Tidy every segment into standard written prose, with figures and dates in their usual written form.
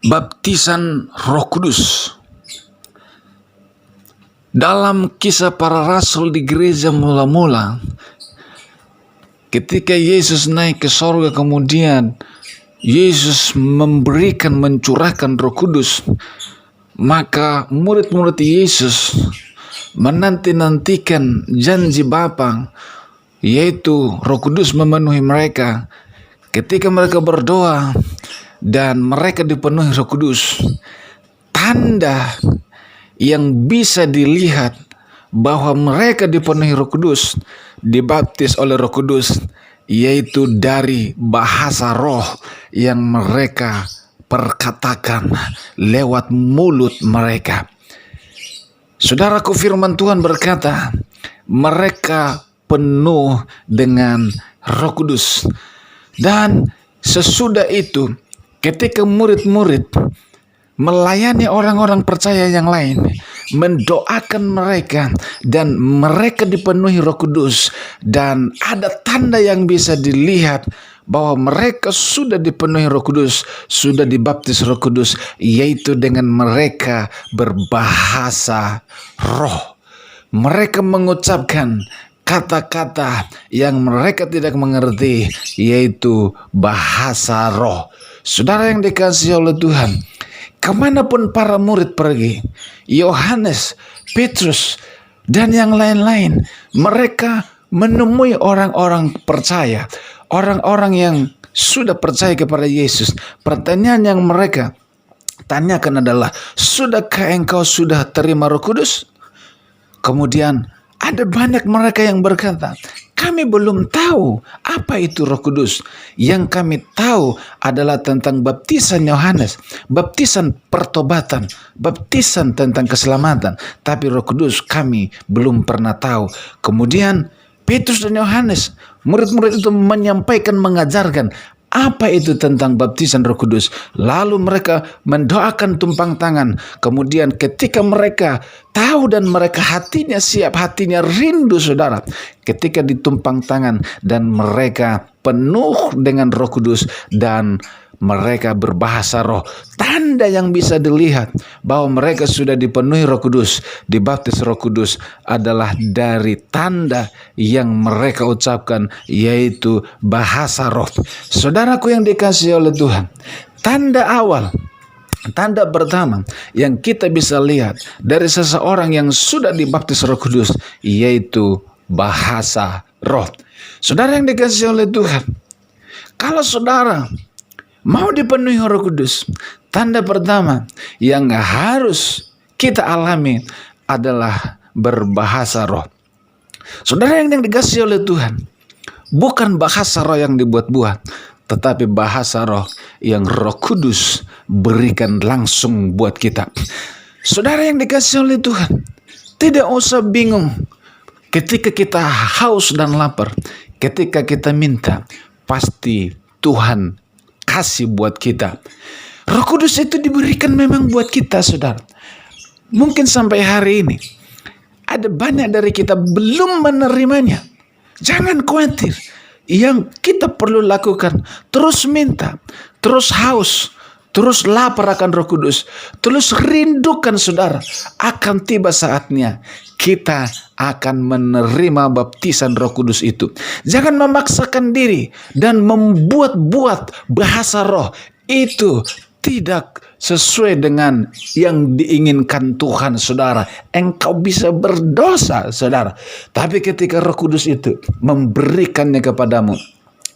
Baptisan Roh Kudus. Dalam kisah para rasul di gereja mula-mula, ketika Yesus naik ke sorga, kemudian Yesus mencurahkan Roh Kudus, maka murid-murid Yesus menanti-nantikan janji Bapa, yaitu Roh Kudus memenuhi mereka. Ketika mereka berdoa dan mereka dipenuhi Roh Kudus, tanda yang bisa dilihat bahwa mereka dipenuhi Roh Kudus, dibaptis oleh Roh Kudus, yaitu dari bahasa roh yang mereka perkatakan lewat mulut mereka. Saudaraku, firman Tuhan berkata, mereka penuh dengan Roh Kudus. Dan sesudah itu, ketika murid-murid melayani orang-orang percaya yang lain, mendoakan mereka, dan mereka dipenuhi Roh Kudus, dan ada tanda yang bisa dilihat bahwa mereka sudah dipenuhi Roh Kudus, sudah dibaptis Roh Kudus, yaitu dengan mereka berbahasa roh. Mereka mengucapkan kata-kata yang mereka tidak mengerti, yaitu bahasa roh. Saudara yang dikasihi oleh Tuhan, kemanapun para murid pergi, Yohanes, Petrus, dan yang lain-lain, mereka menemui orang-orang percaya, orang-orang yang sudah percaya kepada Yesus. Pertanyaan yang mereka tanyakan adalah, sudahkah engkau sudah terima Roh Kudus? Kemudian ada banyak mereka yang berkata, kami belum tahu apa itu Roh Kudus. Yang kami tahu adalah tentang baptisan Yohanes, baptisan pertobatan, baptisan tentang keselamatan. Tapi Roh Kudus kami belum pernah tahu. Kemudian Petrus dan Yohanes, murid-murid itu menyampaikan, mengajarkan apa itu tentang baptisan Roh Kudus. Lalu mereka mendoakan tumpang tangan. Kemudian ketika mereka tahu dan mereka hatinya siap, hatinya rindu, saudara, ketika ditumpang tangan dan mereka penuh dengan Roh Kudus dan mereka berbahasa roh. Tanda yang bisa dilihat bahwa mereka sudah dipenuhi Roh Kudus, dibaptis Roh Kudus, adalah dari tanda yang mereka ucapkan, yaitu bahasa roh. Saudaraku yang dikasihi oleh Tuhan, tanda awal, tanda pertama yang kita bisa lihat dari seseorang yang sudah dibaptis Roh Kudus, yaitu bahasa roh. Saudara yang dikasihi oleh Tuhan, kalau saudara mau dipenuhi Roh Kudus, tanda pertama yang harus kita alami adalah berbahasa roh. Saudara yang dikasihi oleh Tuhan, bukan bahasa roh yang dibuat-buat, tetapi bahasa roh yang Roh Kudus berikan langsung buat kita. Saudara yang dikasihi oleh Tuhan, tidak usah bingung ketika kita haus dan lapar, ketika kita minta, pasti Tuhan kasih buat kita. Roh Kudus itu diberikan memang buat kita, saudara. Mungkin sampai hari ini ada banyak dari kita belum menerimanya. Jangan khawatir. Yang kita perlu lakukan, terus minta, terus haus, terus lapar akan Roh Kudus, terus rindukan, saudara. Akan tiba saatnya kita akan menerima baptisan Roh Kudus itu. Jangan memaksakan diri dan membuat-buat bahasa roh. Itu tidak sesuai dengan yang diinginkan Tuhan, saudara. Engkau bisa berdosa, saudara. Tapi ketika Roh Kudus itu memberikannya kepadamu,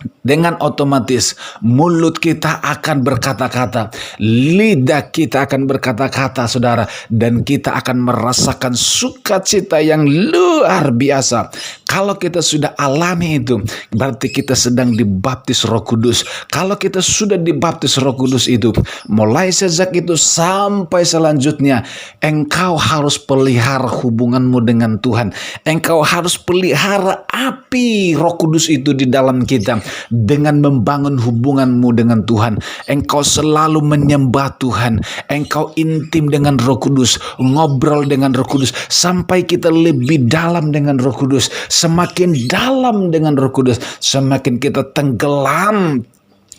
dengan otomatis mulut kita akan berkata-kata, lidah kita akan berkata-kata, saudara, dan kita akan merasakan sukacita yang luar biasa. Kalau kita sudah alami itu, berarti kita sedang dibaptis Roh Kudus. Kalau kita sudah dibaptis Roh Kudus itu, mulai sejak itu sampai selanjutnya, engkau harus pelihara hubunganmu dengan Tuhan. Engkau harus pelihara api Roh Kudus itu di dalam kita. Dengan membangun hubunganmu dengan Tuhan, engkau selalu menyembah Tuhan, engkau intim dengan Roh Kudus, ngobrol dengan Roh Kudus, sampai kita lebih dalam dengan Roh Kudus. Semakin dalam dengan Roh Kudus, semakin kita tenggelam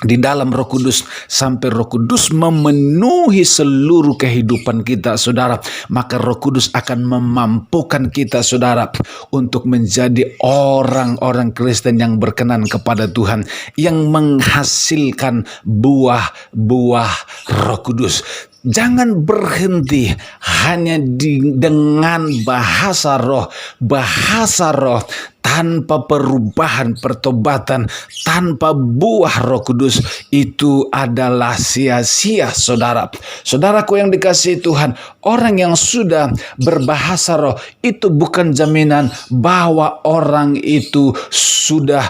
di dalam Roh Kudus sampai Roh Kudus memenuhi seluruh kehidupan kita, saudara, maka Roh Kudus akan memampukan kita, saudara, untuk menjadi orang-orang Kristen yang berkenan kepada Tuhan, yang menghasilkan buah-buah Roh Kudus. Jangan berhenti hanya dengan bahasa roh tanpa perubahan, pertobatan, tanpa buah Roh Kudus. Itu adalah sia-sia, saudara. Saudaraku yang dikasihi Tuhan, orang yang sudah berbahasa roh itu bukan jaminan bahwa orang itu sudah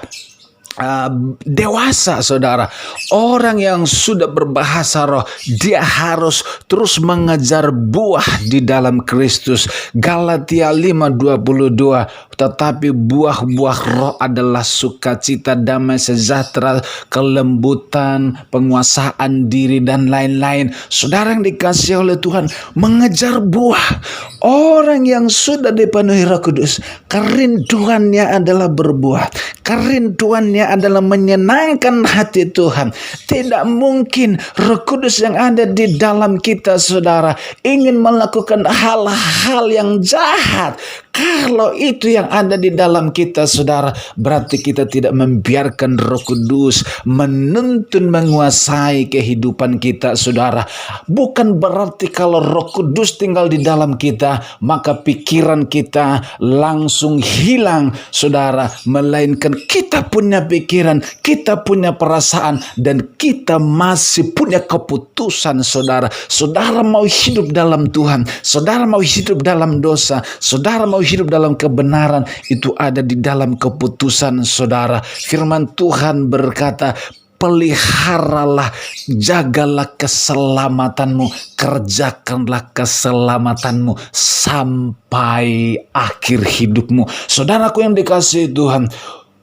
dewasa, saudara. Orang yang sudah berbahasa roh, dia harus terus mengejar buah di dalam Kristus. Galatia 5:22, tetapi buah-buah roh adalah sukacita, damai sejahtera, kelembutan, penguasaan diri, dan lain-lain. Saudara yang dikasihi oleh Tuhan, mengejar buah. Orang yang sudah dipenuhi Roh Kudus, kerinduannya adalah berbuah. Kerinduannya adalah menyenangkan hati Tuhan. Tidak mungkin Roh Kudus yang ada di dalam kita, saudara, ingin melakukan hal-hal yang jahat. Kalau itu yang ada di dalam kita, saudara, berarti kita tidak membiarkan Roh Kudus menuntun, menguasai kehidupan kita, saudara. Bukan berarti kalau Roh Kudus tinggal di dalam kita, maka pikiran kita langsung hilang, saudara. Melainkan kita punya pikiran, kita punya perasaan, dan kita masih punya keputusan, saudara. Saudara mau hidup dalam Tuhan, saudara mau hidup dalam dosa, saudara mau hidup dalam kebenaran, itu ada di dalam keputusan, saudara. Firman Tuhan berkata, peliharalah, jagalah keselamatanmu, kerjakanlah keselamatanmu sampai akhir hidupmu. Saudaraku yang dikasihi Tuhan,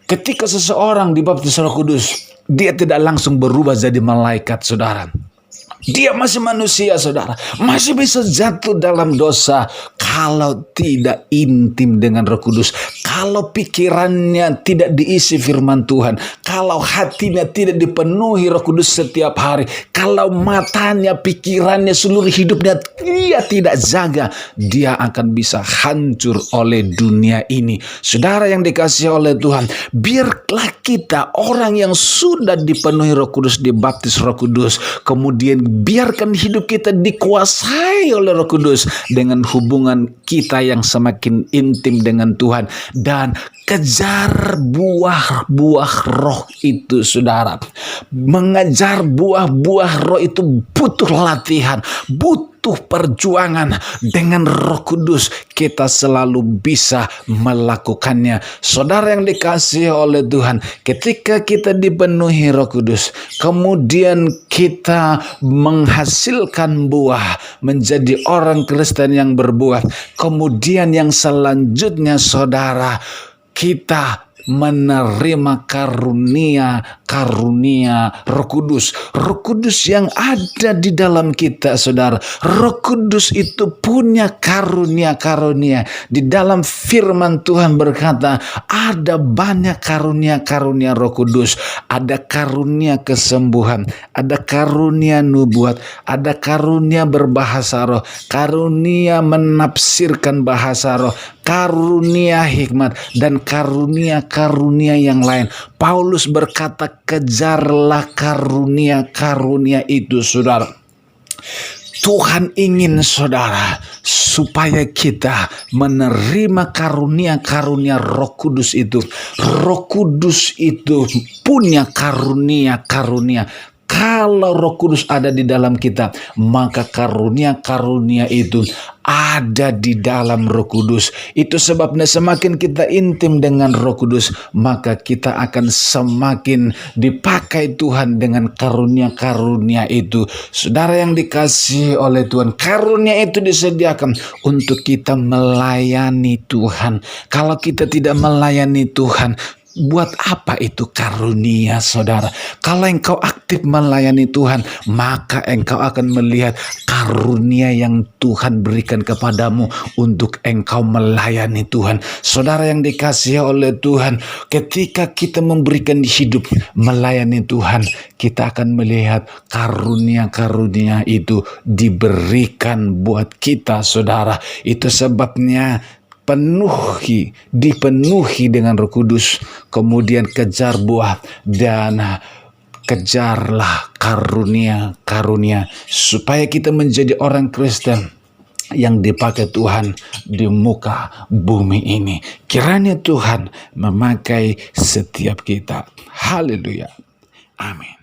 ketika seseorang dibaptis Roh Kudus, dia tidak langsung berubah jadi malaikat, saudara. Dia masih manusia, saudara. Masih bisa jatuh dalam dosa kalau tidak intim dengan Roh Kudus. Kalau pikirannya tidak diisi firman Tuhan. Kalau hatinya tidak dipenuhi Roh Kudus setiap hari. Kalau matanya, pikirannya, seluruh hidupnya dia tidak jaga, dia akan bisa hancur oleh dunia ini. Saudara yang dikasihi oleh Tuhan, biarlah kita orang yang sudah dipenuhi Roh Kudus, dibaptis Roh Kudus, kemudian biarkan hidup kita dikuasai oleh Roh Kudus dengan hubungan kita yang semakin intim dengan Tuhan, dan kejar buah-buah roh itu, saudara. Mengejar buah-buah roh itu butuh latihan, butuh perjuangan. Dengan Roh Kudus kita selalu bisa melakukannya. Saudara yang dikasihi oleh Tuhan, ketika kita dipenuhi Roh Kudus, kemudian kita menghasilkan buah, menjadi orang Kristen yang berbuah. Kemudian yang selanjutnya, saudara, kita menerima karunia Roh Kudus. Roh Kudus yang ada di dalam kita, saudara. Roh Kudus itu punya karunia-karunia. Di dalam firman Tuhan berkata, ada banyak karunia-karunia Roh Kudus. Ada karunia kesembuhan, ada karunia nubuat, ada karunia berbahasa roh, karunia menafsirkan bahasa roh, karunia hikmat, dan karunia-karunia yang lain. Paulus berkata, kejarlah karunia-karunia itu, saudara. Tuhan ingin, saudara, supaya kita menerima karunia-karunia Roh Kudus itu. Roh Kudus itu punya karunia-karunia. Kalau Roh Kudus ada di dalam kita, maka karunia-karunia itu ada di dalam Roh Kudus. Itu sebabnya semakin kita intim dengan Roh Kudus, maka kita akan semakin dipakai Tuhan dengan karunia-karunia itu. Saudara yang dikasihi oleh Tuhan, karunia itu disediakan untuk kita melayani Tuhan. Kalau kita tidak melayani Tuhan, Buat apa itu karunia, saudara? Kalau engkau aktif melayani Tuhan, maka engkau akan melihat karunia yang Tuhan berikan kepadamu untuk engkau melayani Tuhan. Saudara yang dikasihi oleh Tuhan, ketika kita memberikan hidup melayani Tuhan, kita akan melihat karunia-karunia itu diberikan buat kita, saudara. Itu sebabnya dipenuhi dengan Roh Kudus, kemudian kejar buah dan kejarlah karunia-karunia supaya kita menjadi orang Kristen yang dipakai Tuhan di muka bumi ini. Kiranya Tuhan memakai setiap kita. Haleluya. Amin.